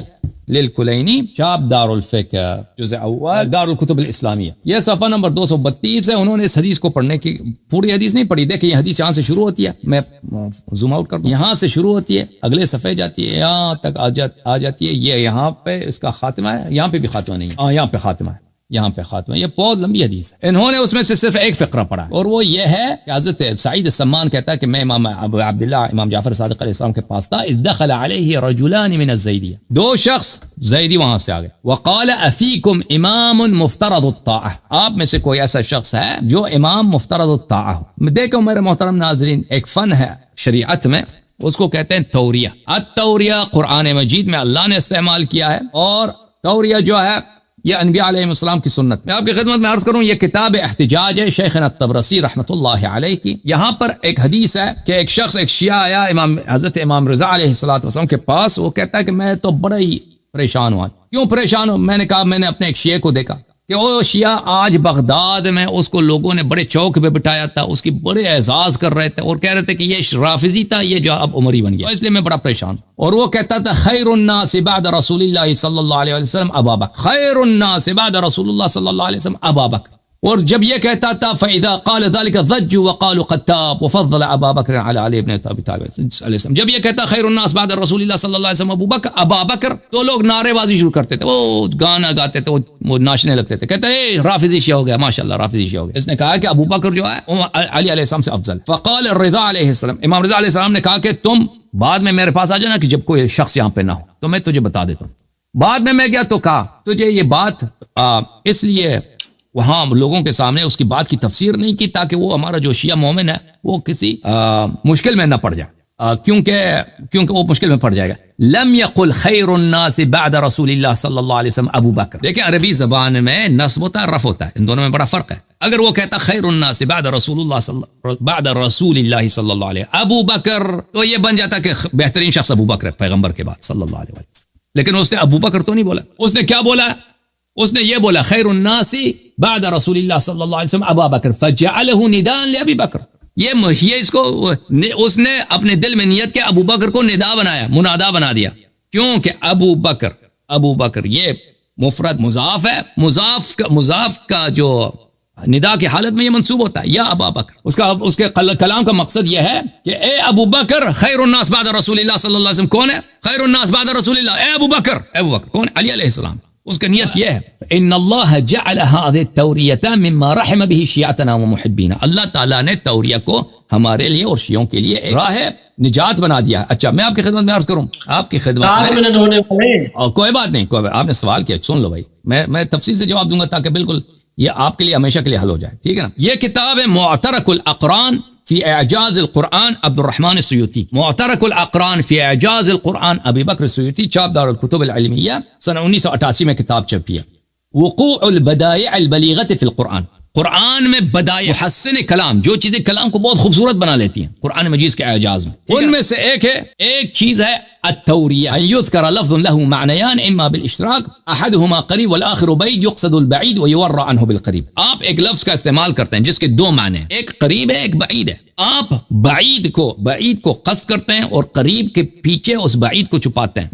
Speaker 2: للکلینی، چاپ دار الفقہ جزء اول دار الکتب الاسلامیہ، یہ صفحہ نمبر 232 ہے۔ انہوں نے اس حدیث کو پڑھنے کی پوری حدیث نہیں پڑھی، دیکھیں یہ حدیث یہاں سے شروع ہوتی ہے، میں زوم آؤٹ کر دوں، یہاں سے شروع ہوتی ہے، اگلے صفحے جاتی ہے، یہاں تک آ جاتی ہے، یہ یہاں پہ اس کا خاتمہ ہے، یہاں پہ بھی خاتمہ نہیں ہے، یہاں پہ خاتمہ ہے، یہاں پہ خاتمہ، یہ بہت لمبی حدیث ہے۔ انہوں نے اس میں سے صرف ایک فقرہ پڑھا اور وہ یہ ہے کہ حضرت سعید السمان کہتا ہے کہ میں امام ابو عبداللہ امام جعفر صادق علیہ السلام کے پاس تھا، اذ دخل علیہ رجلان من الزیدیہ، دو شخص زیدی وہاں سے آگئے، وقال افیکم امام مفترض الطاعہ، آپ میں سے کوئی ایسا شخص ہے جو امام مفترض الطاعہ ہو۔ دیکھو میرے محترم ناظرین، ایک فن ہے شریعت میں، اس کو کہتے ہیں توریہ۔ التوریہ قرآن مجید میں اللہ نے استعمال کیا ہے، اور توریہ جو ہے یہ انبیاء علیہ السلام کی سنت۔ میں آپ کی خدمت میں عرض کروں، یہ کتاب احتجاج ہے شیخنا الطبرسی رحمۃ اللہ علیہ کی۔ یہاں پر ایک حدیث ہے کہ ایک شخص، ایک شیعہ آیا حضرت امام رضا علیہ السلام کے پاس، وہ کہتا ہے کہ میں تو بڑا ہی پریشان ہوا۔ کیوں پریشان ہوں؟ میں نے کہا میں نے اپنے ایک شیعہ کو دیکھا کہ وہ شیعہ آج بغداد میں اس کو لوگوں نے بڑے چوک پہ بٹھایا تھا، اس کی بڑے اعزاز کر رہے تھے اور کہہ رہے تھے کہ یہ رافضی تھا، یہ جو اب عمری بن گیا، اس لیے میں بڑا پریشان ہوں۔ اور وہ کہتا تھا خیر الناس بعد رسول اللہ صلی اللہ علیہ وسلم ابا بکر، خیر الناس بعد رسول اللہ صلی اللہ علیہ وسلم ابا بکر۔ اور جب یہ کہتا تھا فَإِذَا قَالَ ذَلِكَ ضَجُّوا وَقَالُوا قَتَّابٌ وَفَضَّلَ أَبَا بَكْرٍ عَلَى عَلِيِّ بْنِ أَبِي طَالِبٍ علیہ السلام، جب یہ کہتا خیر الناس بعد رسول اللہ صلی اللہ علیہ وسلم ابو بکر ابا بکر، تو لوگ نعرے بازی شروع کرتے تھے، وہ گانا گاتے تھے، وہ ناچنے لگتے تھے، کہتے ہیں رافضی شیعہ ہو گیا، ماشاءاللہ رافضی شیعہ ہو گیا۔ اس نے کہا کہ ابو بکر جو ہے علی علیہ السلام سے افضل۔ فقال الرضا علیہ السلام، امام رضا علیہ السلام نے کہا کہ تم بعد میں میرے پاس آ جانا کہ جب کوئی شخص یہاں پہ نہ ہو تو میں تجھے بتا دیتا ہوں۔ بعد میں گیا تو کہا تجھے یہ بات اس لیے وہاں لوگوں کے سامنے اس کی بات کی تفسیر نہیں کی تاکہ وہ ہمارا جو شیعہ مومن ہے وہ کسی مشکل میں نہ پڑ جائے، کیونکہ وہ مشکل میں پڑ جائے گا۔ لم یقل خیر الناس بعد رسول اللہ صلی اللہ علیہ وسلم ابو بکر، دیکھیں عربی زبان میں نصب ہوتا ہے، رفع ہوتا ہے، ان دونوں میں بڑا فرق ہے۔ اگر وہ کہتا خیر الناس بعد رسول اللہ صلی اللہ علیہ ابو بکر، تو یہ بن جاتا کہ بہترین شخص ابو بکر ہے پیغمبر کے بعد صلی اللہ علیہ وسلم، لیکن اس نے ابو بکر تو نہیں بولا، اس نے کیا بولا؟ اس نے یہ بولا خیر الناس بعد رسول اللہ صلی اللہ علیہ وسلم ابا بکر فجعلہ نداء لابی بکر، یہ اس کو اس نے اپنے دل میں نیت کے ابو بکر کو ندا بنایا، منادا بنا دیا، کیونکہ ابو بکر یہ مفرد مضاف ہے، مضاف کا جو ندا کی حالت میں یہ منصوب ہوتا ہے یا ابا بکر، اس کے کلام کا مقصد یہ ہے کہ اے ابو بکر خیر الناس بعد رسول اللہ صلی اللہ علیہ وسلم کون ہے؟ خیر الناس بعد رسول اللہ، اے ابو بکر کون؟ علی علیہ السلام۔ اس کا نیت یہ ہے ان اللہ جعل هذه التوریۃ مما رحم به شیعتنا ومحبینا، اللہ تعالیٰ نے توریہ کو ہمارے لیے اور شیعوں کے لیے راہ نجات بنا دیا۔ اچھا میں آپ کی خدمت میں عرض کروں، آپ کی خدمت میں کوئی بات نہیں، آپ نے سوال کیا، سن لو بھائی، میں تفصیل سے جواب دوں گا تاکہ بالکل یہ آپ کے لیے ہمیشہ کے لیے حل ہو جائے، ٹھیک ہے نا۔ یہ کتاب ہے معترک الاقران فی اعجاز القرآن عبد الرحمن السیوطی، معترک الاقران فی اعجاز القرآن ابی بکر السیوطی، چاپ دار الکتب العلمیہ، سنہ 1988 میں کتاب چھپی ہے۔ وقوع البدائع البلیغۃ فی القرآن، قرآن میں بدائع محسن کلام، جو چیزیں کلام کو بہت خوبصورت بنا لیتی ہیں قرآن مجید کے اعجاز میں، ان میں سے ایک چیز ہے التوریہ، ان یذکر لفظ له معنیان اما بالاشتراک احدهما قریب والآخر بعید یقصد البعید ویورى عنه بالقریب۔ آپ ایک لفظ کا استعمال کرتے ہیں جس کے دو معنی ہیں، ایک قریب ہے ایک بعید ہے، آپ بعید کو قصد کرتے ہیں اور قریب کے پیچھے اس بعید کو چھپاتے ہیں۔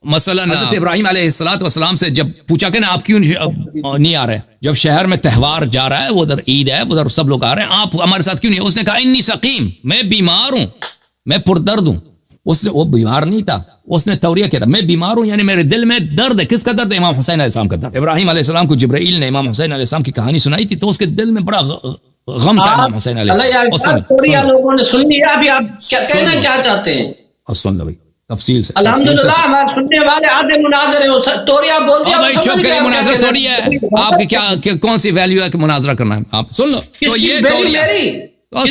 Speaker 2: مثلا حضرت ابراہیم علیہ السلام سے جب پوچھا کہ نا آپ کیوں نہیں آ رہے، جب شہر میں تہوار جا رہا ہے، ادھر عید ہے، ادھر سب لوگ آ رہے ہیں، آپ ہمارے ساتھ کیوں نہیں؟ اس نے کہا انی سقیم، میں بیمار ہوں، میں پردرد ہوں۔ وہ بیمار نہیں تھا، اس نے توریہ کیا تھا، میں بیمار ہوں یعنی میرے دل میں درد ہے۔ کس کا درد ہے؟ امام حسین علیہ السلام کا درد۔ ابراہیم علیہ السلام کو جبرائیل نے امام حسین علیہ السلام کی کہانی سنائی تھی تو اس کے دل میں بڑا غم تھا امام حسین علیہ السلام۔
Speaker 1: لوگوں نے سن لیا، ابھی آپ کہنا کیا چاہتے ہیں؟
Speaker 2: سن لو بھائی تفصیل سے۔
Speaker 1: الحمدللہ ہمارے سننے والے آدھے مناظر ہیں، توریہ بول دیا
Speaker 2: بھائی، چپ کریں، مناظر تھوڑی ہے، آپ کی کیا کون سی ویلیو ہے کہ مناظرہ کرنا ہے؟ آپ سن لو تو یہ توریہ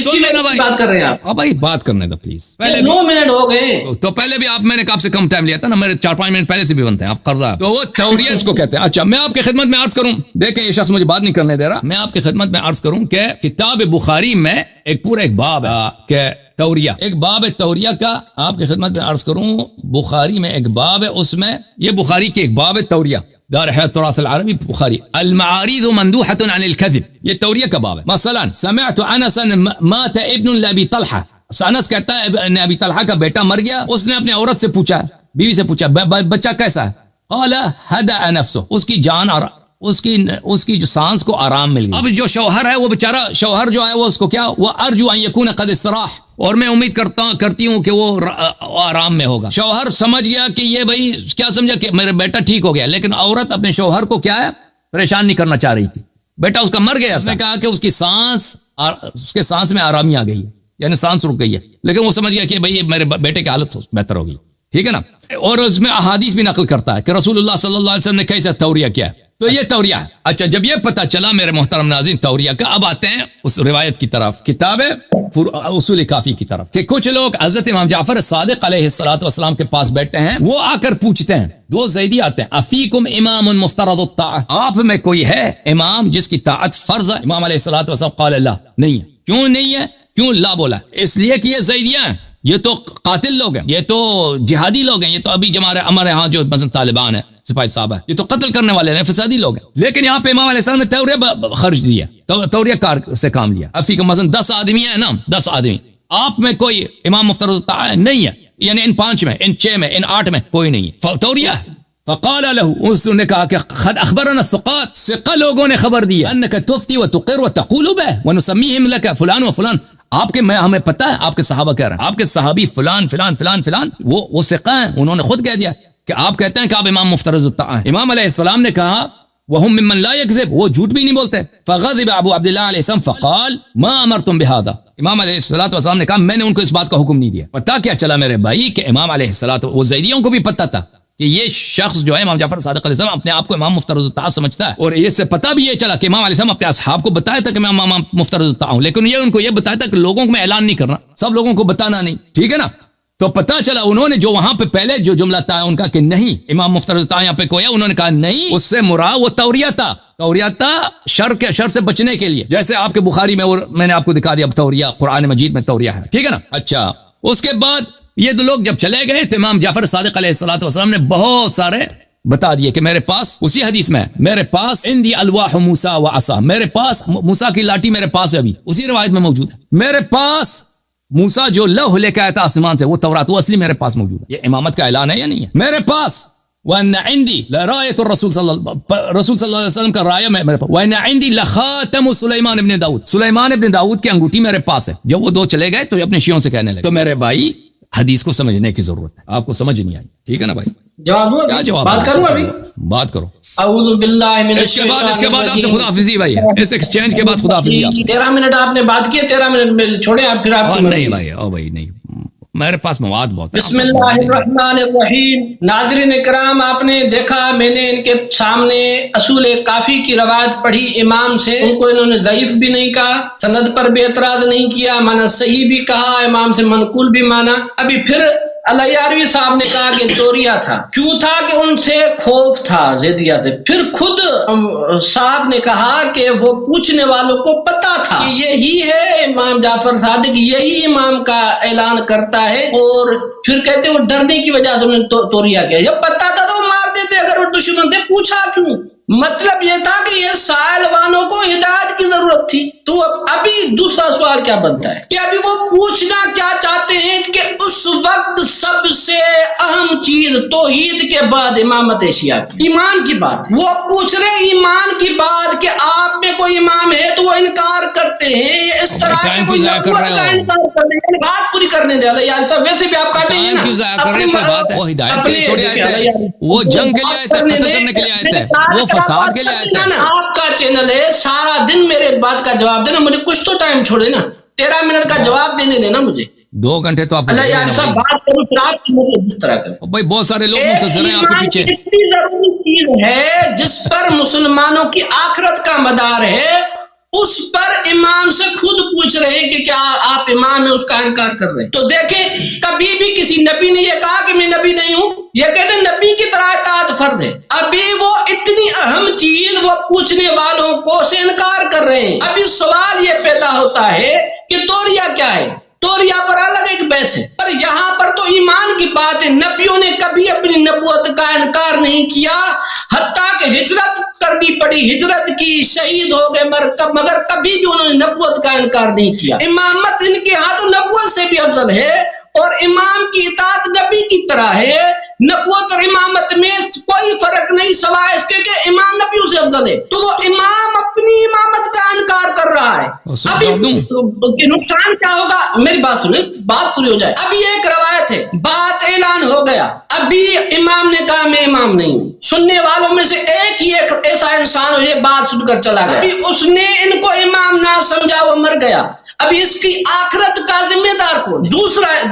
Speaker 2: سن لینا بھائی، بات کر رہے ہیں آپ بھائی، بات کرنے دو پلیز۔ پہلے
Speaker 1: 9 منٹ ہو گئے
Speaker 2: تو پہلے بھی میں نے آپ سے کم ٹائم لیا تھا نا، میرے 4-5 منٹ پہلے سے بھی بنتے ہیں، آپ قرضہ تو وہ توریہ اس کو کہتے ہیں۔ اچھا میں آپ کی خدمت میں عرض کروں، دیکھیں یہ شخص مجھے بات نہیں کرنے دے رہا، میں آپ کی خدمت میں عرض کروں کہ کتاب بخاری میں ایک باب ہے کہ توریہ، ایک باب ہے توریہ کا، آپ کی خدمت میں عرض کروں بخاری میں ایک باب ہے، اس میں یہ بخاری کے ایک باب ہے توریہ، دار حیات تراث العربی بخاری، المعارض مندوحة عن الكذب، یہ توریہ کا باب ہے۔ مثلا سمعت انسا مات ابن لابی طلحہ، انس کہتا ہے ابی طلحہ کا بیٹا مر گیا، اس نے اپنے عورت سے پوچھا، بیوی سے پوچھا بچہ کیسا ہے؟ قال هدأ نفسه، اس کی جان اس کی جو سانس کو آرام مل گیا۔ اب جو شوہر ہے وہ بیچارہ شوہر جو ہے وہ اس کو کیا، وہ ارجو ان یکون قد استراح، اور میں امید کرتی ہوں کہ وہ آرام میں ہوگا۔ شوہر سمجھ گیا کہ یہ بھائی کیا سمجھا کہ میرا بیٹا ٹھیک ہو گیا، لیکن عورت اپنے شوہر کو کیا ہے پریشان نہیں کرنا چاہ رہی تھی، بیٹا اس کا مر گیا، اس نے کہا کہ اس کے سانس میں آرامی آ گئی ہے، یعنی سانس رک گئی ہے، لیکن وہ سمجھ گیا کہ بھائی میرے بیٹے کی حالت بہتر ہوگی، ٹھیک ہے نا۔ اور اس میں احادیث بھی نقل کرتا ہے کہ رسول اللہ صلی اللہ علیہ وسلم نے کیسا توریہ کیا ہے، تو یہ توریہ ہے۔ اچھا جب یہ پتہ چلا میرے محترم ناظرین توریہ کا، اب آتے ہیں اس روایت کی طرف، کتاب اصول کافی کی طرف، کہ کچھ لوگ حضرت امام جعفر صادق علیہ السلام کے پاس بیٹھتے ہیں، وہ آ کر پوچھتے ہیں، دو زیدی آتے ہیں، افیکم امام مفترض الطاعہ، آپ میں کوئی ہے امام جس کی طاعت فرض ہے؟ امام علیہ السلام قال اللہ، نہیں ہے۔ کیوں نہیں ہے؟ کیوں لا بولا؟ اس لیے کہ یہ زیدیاں ہیں، یہ تو قاتل لوگ ہیں، یہ تو جہادی لوگ ہیں، یہ تو ابھی ہمارے ہاں جو مثلا طالبان ہیں سپاہی صاحب ہے، یہ تو قتل کرنے والے ہیں، فسادی لوگ ہیں. لیکن یہاں پہ امام علیہ السلام نے توریہ خرچ دیا، توریہ کار سے کام لیا. افی کا مثلا 10 آدمی ہے نا، 10 آدمی، آپ میں کوئی امام مفترض الطاعہ نہیں ہے، یعنی ان 5 میں، ان 6 میں، ان 8 میں کوئی نہیں ہے، توریہ ہے. فقال له، اس نے کہا کہ قد اخبرنا الثقات، ثقہ لوگوں نے خبر دی انك تفتي وتقر وتقول به ونسميهم لك فلان وفلان. آپ کے میں ہمیں پتہ ہے، آپ کے صحابہ کہہ رہے ہیں، آپ کے صحابی فلان فلان فلان فلان وہ ثقہ ہیں، انہوں نے خود کہہ دیا کہ آپ کہتے ہیں کہ آپ امام مفترض الطاعہ ہیں. امام علیہ السلام نے کہا وهم ممن لا يكذب، وہ جھوٹ بھی نہیں بولتے. فغضب ابو عبد الله علیہ السلام فقال ما امرتم بهذا. امام علیہ السلام نے کہا میں نے ان کو اس بات کا حکم نہیں دیا. پتہ کیا چلا میرے بھائی کہ امام علیہ السلام، وہ زیدیوں کو بھی پتہ تھا کہ یہ شخص جو ہے امام جعفر صادق علیہ السلام اپنے آپ کو امام مفترض الطاعہ سمجھتا ہے، اور یہ سے پتہ بھی یہ چلا کہ امام علیہ السلام اپنے اصحاب کو بتایا تھا کہ میں امام مفترض الطاعہ ہوں، لیکن یہ ان کو یہ بتایا تھا کہ لوگوں کو میں اعلان نہیں کرنا، سب لوگوں کو بتانا نہیں، ٹھیک ہے نا. تو پتہ چلا انہوں نے جو وہاں پہ پہلے جو جملہ تھا ان کا کہ نہیں امام مفترض الطاعہ یہاں پہ کوئی ہے، انہوں نے کہا نہیں، اس سے مراد وہ توریہ تھا، توریہ تھا شر سے بچنے کے لیے، جیسے آپ کے بخاری میں، اور میں نے آپ کو دکھا دیا اب توریہ قرآن مجید میں توریہ ہے، ٹھیک ہے نا. اچھا اس کے بعد یہ دو لوگ جب چلے گئے تو امام جعفر صادق علیہ السلام نے بہت سارے بتا دیے کہ میرے پاس، اسی حدیث میں میرے پاس عندی الواح موسیٰ و عصا، میرے پاس موسیٰ کی لاٹھی میرے پاس ہے، ابھی اسی روایت میں موجود ہے، میرے پاس موسیٰ جو لوح لے کے آیا تھا آسمان سے، وہ تورات، وہ اصلی میرے پاس موجود ہے. یہ امامت کا اعلان ہے یا نہیں ہے؟ میرے پاس وَأَنَّ عِنْدِي لَرَائِيَةُ الرَّسُولِ صلی اللہ علیہ وسلم کا رایہ میرے پاس، وَأَنَّ عِنْدِي لَخَاتَمُ سلیمان ابن داؤد، سلیمان ابن داؤد کی انگوٹھی میرے پاس ہے. جب وہ دو چلے گئے تو اپنے شیعوں سے کہنے لگے. تو میرے بھائی حدیث کو سمجھنے کی ضرورت ہے، آپ کو سمجھ نہیں آئی، ٹھیک ہے نا بھائی؟
Speaker 1: جواب دو،
Speaker 2: جواب
Speaker 1: بات کروں ابھی،
Speaker 2: بات کرو.
Speaker 1: اعوذ باللہ من
Speaker 2: اس کے بعد آپ سے خداحافظی بھائی، اس ایکسچینج کے بعد خداحافظی آپ سے.
Speaker 1: 13 منٹ آپ نے بات کی، 13 منٹ میں چھوڑے آپ، پھر آپ
Speaker 2: نہیں بھائی، او بھائی نہیں، میرے پاس مواد بہت ہے.
Speaker 1: بسم اللہ الرحمن الرحیم. ناظرین اکرام، آپ نے دیکھا میں نے ان کے سامنے اصول کافی کی روایت پڑھی امام سے، ان کو انہوں نے ضعیف بھی نہیں کہا، سند پر بھی اعتراض نہیں کیا، مانا صحیح بھی کہا، امام سے منقول بھی مانا. ابھی پھر الیاروی صاحب نے کہا کہ توریہ تھا، کیوں تھا کہ ان سے خوف تھا زیدیہ سے. پھر خود صاحب نے کہا کہ وہ پوچھنے والوں کو پتا تھا کہ یہی ہے امام جعفر صادق، یہی امام کا اعلان کرتا ہے، اور پھر کہتے وہ ڈرنے کی وجہ سے انہوں نے توریہ کیا. جب پتا تھا تو مار دیتے، اگر وہ دشمن تھے پوچھا کیوں؟ مطلب یہ تھا کہ یہ سائل والوں کو ہدایت کی ضرورت تھی. تو ابھی دوسرا سوال کیا بنتا ہے کہ ابھی وہ پوچھنا کیا چاہتے ہیں کہ اس وقت سب سے اہم چیز توحید کے بعد امامت شیعہ کی، ایمان کی بات. وہ پوچھ رہے ایمان کی بات کہ آپ میں کوئی امام ہے، تو وہ انکار کرتے ہیں. اس طرح کے کوئی نبوت کا انکار کرتے ہیں. بات پوری کرنے دے اللہ یار صاحب، ویسے بھی آپ کہتے ہیں نا
Speaker 2: وہ ہدایت کے لیے تھوڑی آئے تھے، وہ جنگ کے لیے آئے تھے، قتل کرنے کے لیے آئے تھے، وہ فساد کے لیے آئے تھے.
Speaker 1: آپ کا چینل ہے، سارا دن میرے بات کا جواب دینا، مجھے کچھ تو ٹائم چھوڑے نا، 13 منٹ کا جواب دینے دینا مجھے.
Speaker 2: 2 گھنٹے تو آپ
Speaker 1: اللہ یار صاحب بات کروں پھر آپ مجھے جس طرح کریں
Speaker 2: بھائی. بہت سارے لوگ منتظر ہیں آپ کے پیچھے.
Speaker 1: اتنی ضروری چیز ہے جس پر مسلمانوں کی آخرت کا مدار ہے، اس پر امام سے خود پوچھ رہے ہیں کہ کیا آپ امام ہیں، اس کا انکار کر رہے ہیں. تو دیکھیں کبھی بھی کسی نبی نے یہ کہا کہ میں نبی نہیں ہوں، یہ کہتے ہیں نبی کی طرح اطاعت فرض ہے. ابھی وہ اتنی اہم چیز وہ پوچھنے والوں کو سے انکار کر رہے ہیں. ابھی سوال یہ پیدا ہوتا ہے کہ توریہ کیا ہے. توریہ پر الگ ایک بحث ہے، پر یہاں پر تو ایمان کی بات ہے. نبیوں نے کبھی اپنی نبوت کا انکار نہیں کیا، حتیٰ کہ ہجرت کرنی پڑی، ہجرت کی، شہید ہو گئے، مگر کبھی بھی انہوں نے نبوت کا انکار نہیں کیا. امامت ان کے ہاں تو نبوت سے بھی افضل ہے، اور امام کی اطاعت نبی کی طرح ہے. نبوت اور امامت میں کوئی فرق نہیں سوائے اس کے کہ امام نبیوں سے افضل ہے. تو وہ امام اپنی امامت کا انکار کر رہا ہے. ابھی نقصان کیا ہوگا، میری بات سنیں، بات پوری ہو جائے. ابھی ایک روایت ہے، بات اعلان ہو گیا، ابھی امام نے کہا میں امام نہیں ہوں. سننے والوں میں سے ایک ہی ایک ایسا انسان ہو یہ بات سن کر چلا گیا، ابھی اس نے ان کو امام نہ سمجھا، وہ مر گیا. ابھی اس کی آخرت کا ذمہ دار کون؟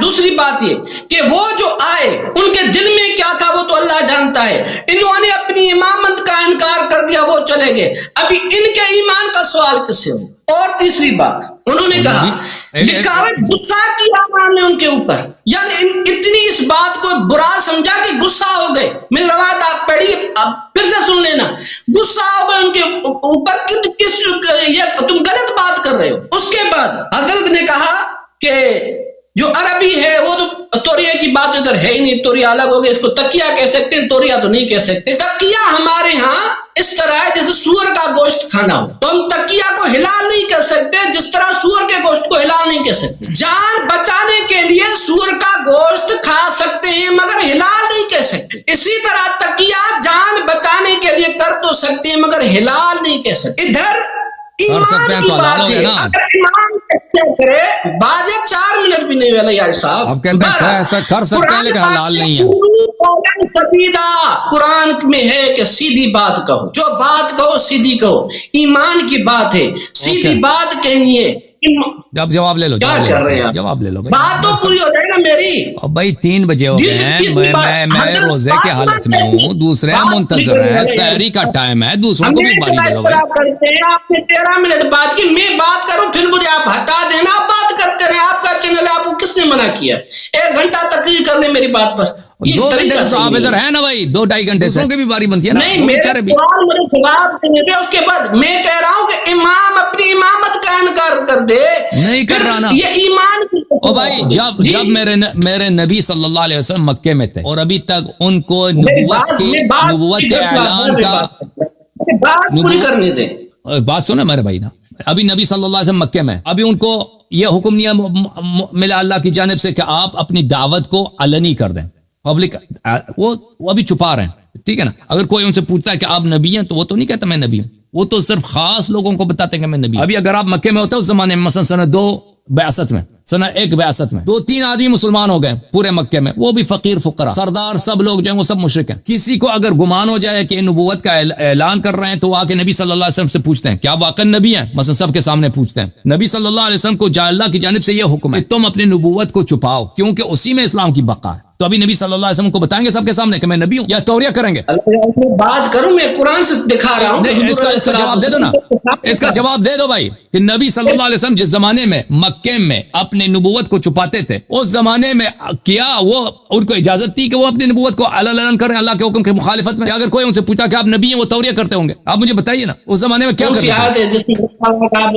Speaker 1: دوسری بات یہ کہ وہ جو آئے ان کے دل میں کیا تھا وہ تو اللہ جانتا ہے. انہوں نے اپنی امامت کا انکار کر دیا، وہ چلے گئے. ابھی ان کے ایمان کا سوال کس سے ہو؟ اور تیسری بات انہوں نے کہا غصہ کیا امام نے ان کے اوپر، یعنی اتنی اس بات کو برا سمجھا کہ غصہ ہو گئے. میری روایت آپ پڑھی، اب پھر سے سن لینا. غصہ ہو گئے ان کے اوپر یہ تم غلط بات کر رہے ہو. اس کے بعد حضرت نے کہا کہ جو عربی ہے وہ تو توریہ کی بات ادھر ہے ہی نہیں، توریہ الگ ہو گیا، اس کو تکیہ کہہ سکتے ہیں، توریہ تو نہیں کہہ سکتے۔ تکیہ ہمارے ہاں اس طرح ہے جیسے سور کا گوشت کھانا ہو، تو ہم تکیہ کو حلال نہیں کہہ سکتے جس طرح سور کے گوشت کو حلال نہیں کہہ سکتے۔ جان بچانے کے لیے سور کا گوشت کھا سکتے ہیں مگر حلال نہیں کہہ سکتے، اسی طرح تکیہ جان بچانے کے لیے کر تو سکتے ہیں مگر حلال نہیں کہہ سکتے۔ ادھر ایمان کی بات ہے، اگر ایمان کرے بعد 4 منٹ بھی نہیں والا یار صاحب،
Speaker 2: اب کہتے ہیں ایسا کر سکتے ہیں لیکن حلال نہیں ہے۔
Speaker 1: قرآن میں ہے کہ سیدھی بات کہو، جو بات کہو سیدھی کہو، ایمان کی بات ہے، سیدھی بات کہنی ہے۔
Speaker 2: جب جواب لے لو،
Speaker 1: کیا کر رہے ہیں
Speaker 2: جواب لے لو،
Speaker 1: بات تو پوری ہو جائے نا میری۔
Speaker 2: اب بھائی 3 بجے ہو گئے ہیں، میں روزے کے حالت میں ہوں، دوسرے منتظر ہیں، سحری کا ٹائم ہے، دوسروں کو بھی باری دے دو بھائی۔
Speaker 1: آپ نے 13 منٹ بات کی، میں بات کروں پھر مجھے آپ ہٹا دینا، آپ بات کرتے رہے، آپ کا چینل ہے، آپ کو کس نے منع کیا؟ 1 گھنٹہ تقریر کر لیں میری بات پر۔
Speaker 2: 2 گھنٹے سے آپ ادھر ہیں نا بھائی، 2-2.5 گھنٹے سے کی بھی باری بنتی ہے نا۔
Speaker 1: نہیں، میرے سوال مجھے جواب دینے دے، اس کے بعد میں کہہ رہا ہوں کہ امام اپنی امامت کا انکار کر دے، نہیں
Speaker 2: کر رہا نا
Speaker 1: یہ ایمان کی۔
Speaker 2: او بھائی جب میرے نبی صلی اللہ علیہ وسلم مکے میں تھے اور ابھی تک ان کو نبوت کے اعلان کا
Speaker 1: بات پوری کرنے دیں،
Speaker 2: بات سنیں میرے بھائی نا، ابھی نبی صلی اللہ علیہ وسلم مکے میں، ابھی ان کو یہ حکم نہیں ملا اللہ کی جانب سے کہ آپ اپنی دعوت کو علنی کر دیں، پبلک، وہ ابھی چھپا رہے ہیں، ٹھیک ہے نا۔ اگر کوئی ان سے پوچھتا ہے کہ آپ نبی ہیں تو وہ تو نہیں کہتا میں نبی ہوں، وہ تو صرف خاص لوگوں کو بتاتے ہیں کہ میں نبی ہوں۔ ابھی اگر آپ مکے میں ہوتے اس زمانے میں، مثلا سنہ 2 بعثت میں، سنہ 1 بعثت میں 2-3 آدمی مسلمان ہو گئے پورے مکے میں، وہ بھی فقیر فقراء، سردار سب لوگ جو ہیں وہ سب مشرک ہیں۔ کسی کو اگر گمان ہو جائے کہ نبوت کا اعلان کر رہے ہیں تو وہ آ کے نبی صلی اللہ علیہ وسلم سے پوچھتے ہیں کیا واقعی نبی ہیں، مثلا سب کے سامنے پوچھتے ہیں۔ نبی صلی اللہ علیہ وسلم کو اللہ کی جانب سے یہ حکم ہے تم اپنی نبوت کو چھپاؤ کیونکہ اسی میں اسلام کی بقا ہے۔ تو ابھی نبی صلی اللہ علیہ وسلم کو بتائیں گے سب کے سامنے کہ میں نبی ہوں یا توریہ کریں گے؟
Speaker 1: بات کروں میں قرآن سے دکھا رہا ہوں،
Speaker 2: اس کا جواب دے دو نا، اس کا جواب دے دو بھائی کہ نبی صلی اللہ علیہ وسلم جس زمانے میں مکے میں اپنی نبوت کو چھپاتے تھے اس زمانے میں کیا وہ ان کو اجازت تھی کہ وہ اپنی نبوت کو اعلان کریں اللہ کے حکم کی مخالفت میں؟ اگر کوئی ان سے پوچھا کہ آپ نبی ہیں وہ توریہ کرتے ہوں گے، آپ مجھے بتائیے نا اس زمانے میں کیا کرتے
Speaker 1: ہیں؟ جس میں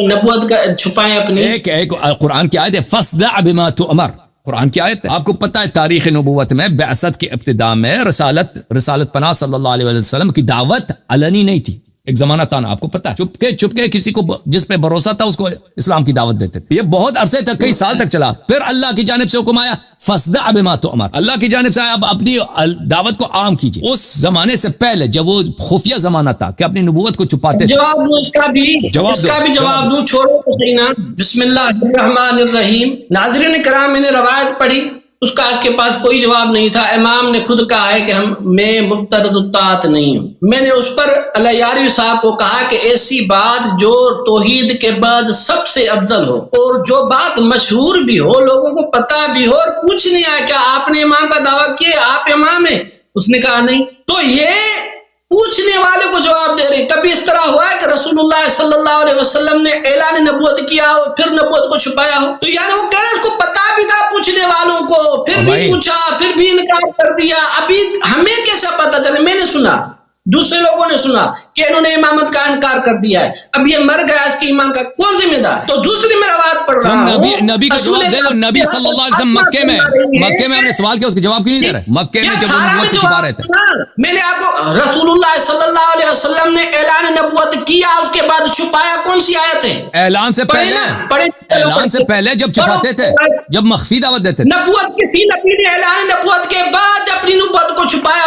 Speaker 1: نبوت کا چھپائیں اپنی،
Speaker 2: ایک قرآن کی آیت ہے فاصدع بما تؤمر، قرآن کی آیت ہے۔ آپ کو پتہ ہے تاریخ نبوت میں بعثت کی ابتدا میں رسالت پناہ صلی اللہ علیہ وسلم کی دعوت علنی نہیں تھی، ایک زمانہ تھا نا، آپ کو پتہ ہے، چھپ کے کسی کو جس پہ بھروسہ تھا اس کو اسلام کی دعوت دیتے تھے۔ یہ بہت عرصے تک، کئی سال تک چلا، پھر اللہ کی جانب سے حکم آیا فاصدع بما تؤمر، اللہ کی جانب سے آیا اب اپنی دعوت کو عام کیجیے۔ اس زمانے سے پہلے جب وہ خفیہ زمانہ تھا کہ اپنی نبوت کو چھپاتے تھے،
Speaker 1: جواب دوں اس کا بھی جواب دوں، چھوڑو تو صحیح نا۔ بسم اللہ الرحمن الرحیم۔ ناظرین کرام، میں نے روایت پڑھی، اس کا اس کے پاس کوئی جواب نہیں تھا۔ امام نے خود کہا ہے کہ میں مفترض الطاعت نہیں ہوں۔ میں نے اس پر الیاروی صاحب کو کہا کہ ایسی بات جو توحید کے بعد سب سے افضل ہو اور جو بات مشہور بھی ہو، لوگوں کو پتا بھی ہو، اور پوچھ نہیں آیا کیا آپ نے امام کا دعویٰ کیا، آپ امام ہیں؟ اس نے کہا نہیں۔ تو یہ پوچھنے والے کو جواب دے رہے۔ کبھی اس طرح ہوا ہے کہ رسول اللہ صلی اللہ علیہ وسلم نے اعلان نبوت کیا ہو پھر نبوت کو چھپایا ہو؟ تو یعنی وہ کہہ رہے اس کو پتا بھی تھا پوچھنے والوں کو، پھر بھی پوچھا، پھر بھی انکار کر دیا۔ ابھی ہمیں کیسا پتا چلے؟ میں نے سنا، دوسرے لوگوں نے سنا کہ انہوں نے امامت کا انکار کر دیا ہے، اب یہ مر گیا، اس کی امام کا کون ذمہ دار؟ تو دوسری میں روایت پڑھ رہا ہوں،
Speaker 2: نبی کا جواب دے دو۔ نبی صلی اللہ علیہ وسلم مکے میں ہم نے سوال کیا، اس کا جواب کیوں نہیں دے رہے؟ مکے میں جب وہ نبوت کو چھپا رہے تھے،
Speaker 1: میں نے آپ کو رسول اللہ صلی اللہ علیہ وسلم نے اعلان نبوت کیا، اس کے بعد چھپایا، کون سی آیت ہے؟
Speaker 2: اعلان سے پہلے جب چھپاتے تھے، جب مخفی دعوت دیتے تھے،
Speaker 1: نبوت کسی نبی نے اعلان نبوت کے بعد اپنی نبوت کو چھپایا۔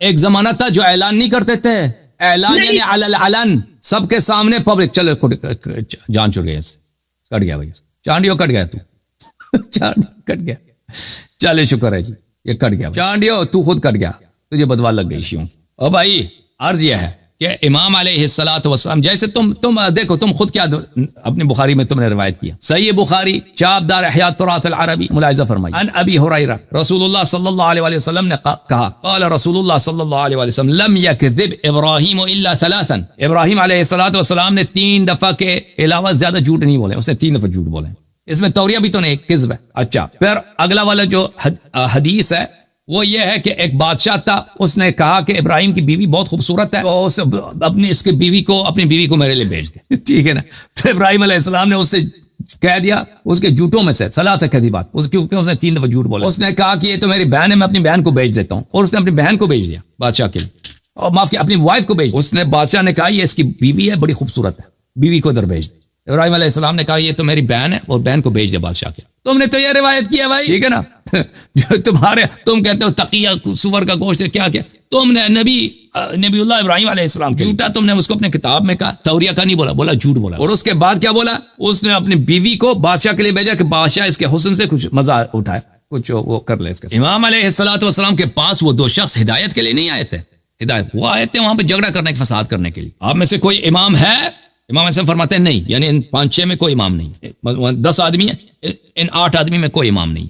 Speaker 2: ایک زمانہ تھا جو اعلان نہیں کرتے تھے، اعلان یعنی علن، سب کے سامنے پبلک۔ چلو جان چھوڑ گیا، کٹ گیا بھائی، چانڈیو کٹ گیا، کٹ گیا، چلے شکر ہے جی، یہ کٹ گیا چانڈیو، تو خود کٹ گیا، تجھے بدوا لگ گئی شیوں۔ او بھائی عرض یہ ہے کہ امام علیہ الصلوۃ والسلام جیسے تم دیکھو، تم خود کیا اپنی بخاری میں تم نے روایت کیا، صحیح بخاری چاپ دار احیاء التراث العربی، ملاحظہ فرمائیے، عن ابی ہریرہ رسول اللہ صلی اللہ علیہ وسلم نے کہا، قال رسول اللہ صلی اللہ علیہ وسلم لم یکذب ابراہیم الا ثلاثا، ابراہیم علیہ الصلوۃ والسلام نے 3 دفعہ کے علاوہ زیادہ جھوٹ نہیں بولے، اس نے 3 دفعہ جھوٹ بولے، اس میں توریہ بھی تو نہیں، کذب ہے۔ اچھا، پھر اگلا والا جو حدیث ہے وہ یہ ہے کہ ایک بادشاہ تھا، اس نے کہا کہ ابراہیم کی بیوی بہت خوبصورت ہے، تو اپنی بیوی کو میرے لیے بھیج دے، ٹھیک ہے نا؟ تو ابراہیم علیہ السلام نے اس سے کہہ دیا اس کے جھوٹوں میں سے ثلاث کذبات، کیونکہ اس نے 3 دفعہ جھوٹ بولا. اس نے کہا کہ یہ تو میری بہن ہے، میں اپنی بہن کو بھیج دیتا ہوں، اور اس نے اپنی بہن کو بھیج دیا بادشاہ کے لیے، اور معاف کیا اپنی وائف کو بھیج. اس نے بادشاہ نے کہا یہ اس کی بیوی ہے، بڑی خوبصورت ہے، بیوی کو ادھر بھیج دے. ابراہیم علیہ السلام نے کہا یہ تو میری بہن ہے، اور بہن کو بھیج دیا بادشاہ کے. تم نے تو یہ روایت کیا بھائی، ٹھیک ہے نا. تم کہتے ہو تقیہ سور کا گوشت، کیا تم نے نبی اللہ ابراہیم علیہ السلام جھوٹا، تم نے اس کو اپنے کتاب میں کہا، توریہ کا نہیں بولا جھوٹ بولا. اور اس کے بعد کیا بولا، اس نے اپنی بیوی کو بادشاہ کے لیے بھیجا کہ بادشاہ اس کے حسن سے کچھ مزہ اٹھائے، کچھ وہ کر لے اس کے. امام علیہ السلام کے پاس وہ 2 شخص ہدایت کے لیے نہیں آئے تھے، ہدایت وہ آئے تھے وہاں پہ جھگڑا کرنے کے، فساد کرنے کے لیے. آپ میں سے کوئی امام ہے؟ امام علیہ السلام فرماتے ہیں نہیں، یعنی ان 5-6 میں کوئی امام نہیں. 10 آدمی ہیں، ان 8 آدمی میں کوئی امام نہیں.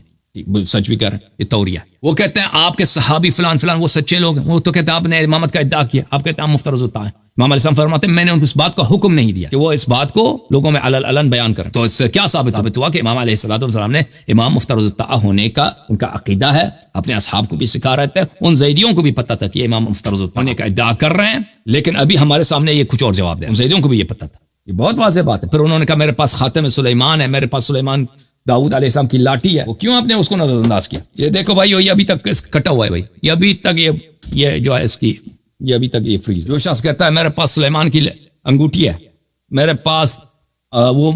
Speaker 2: سچ بھی کہہ رہے ہیں، یہ توریہ. وہ کہتے ہیں آپ کے صحابی فلان وہ سچے لوگ ہیں. وہ تو کہتے ہیں آپ نے امامت کا ادعا کیا، آپ کہتے ہیں آپ مفترض ہوتا ہے. امام علیہ السلام فرماتے ہیں میں نے ان کو اس بات کا حکم نہیں دیا کہ وہ اس بات کو لوگوں میں علن بیان کریں. تو اس سے کیا ثابت ہوا کہ امام علیہ السلام نے امام مفترض الطاعہ ہونے کا ان کا عقیدہ ہے، اپنے اصحاب کو بھی سکھا رہے تھے، ان زیدیوں کو بھی پتہ تھا کہ یہ امام مفترض الطاعہ ہونے کا ادعا کر رہے ہیں، لیکن ابھی ہمارے سامنے یہ کچھ اور جواب دے. ان زیدیوں کو بھی یہ پتہ تھا، یہ بہت واضح بات ہے. پھر انہوں نے کہا میرے پاس خاتم سلیمان ہے، میرے پاس سلیمان داؤد علیہ السلام کی لاٹھی ہے. وہ کیوں آپ نے اس کو نظر انداز کیا؟ یہ دیکھو بھائی، یہ ابھی تک کٹا ہوا ہے بھائی، یہ ابھی تک یہ جو ہے اس کی، یہ ابھی تک یہ فریز. جو شخص کہتا ہے میرے پاس سلیمان کی انگوٹھی ہے، میرے پاس وہ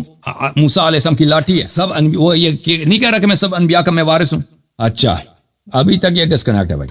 Speaker 2: موسیٰ علیہ السلام کی لاٹھی ہے، سب وہ یہ نہیں کہہ رہا کہ میں سب انبیاء کا میں وارث ہوں. اچھا ابھی تک یہ ڈسکنیکٹ ہے بھائی.